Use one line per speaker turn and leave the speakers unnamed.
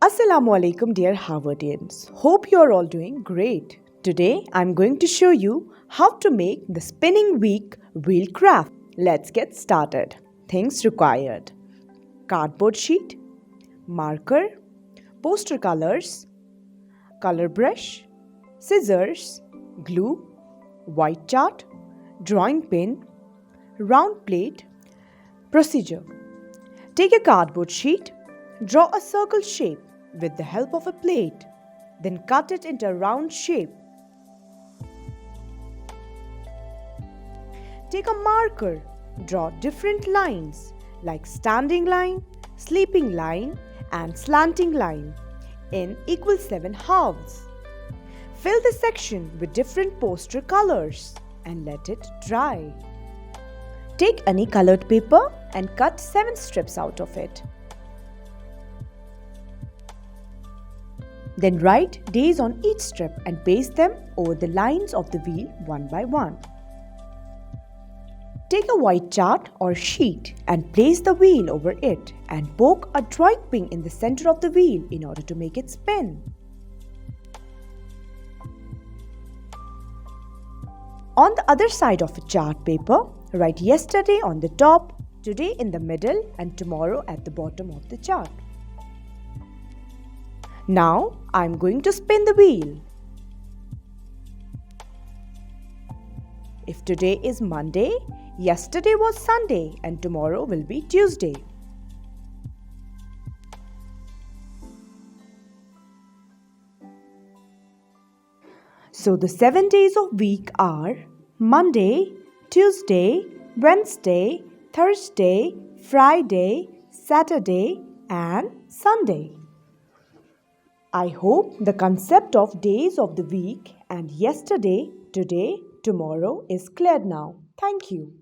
Assalamu alaikum, dear Harvardians. Hope you are all doing great. Today I'm going to show you how to make the spinning wheel craft. Let's get started. Things required: cardboard sheet, marker, poster colors, color brush, scissors, glue, white chart, drawing pin, round plate. Procedure: take a cardboard sheet, draw a circle shape with the help of a plate, then cut it into a round shape. Take a marker, draw different lines like standing line, sleeping line, and slanting line in equal 7 halves. Fill the section with different poster colors and let it dry. Take any colored paper and cut 7 strips out of it. Then write days on each strip and paste them over the lines of the wheel one by one. Take a white chart or sheet and place the wheel over it and poke a drawing pin in the center of the wheel in order to make it spin. On the other side of a chart paper, write yesterday on the top, today in the middle, and tomorrow at the bottom of the chart. Now I am going to spin the wheel. If today is Monday, yesterday was Sunday, and tomorrow will be Tuesday. So the 7 days of week are Monday, Tuesday, Wednesday, Thursday, Friday, Saturday, and Sunday. I hope the concept of days of the week and yesterday, today, tomorrow is clear now. Thank you.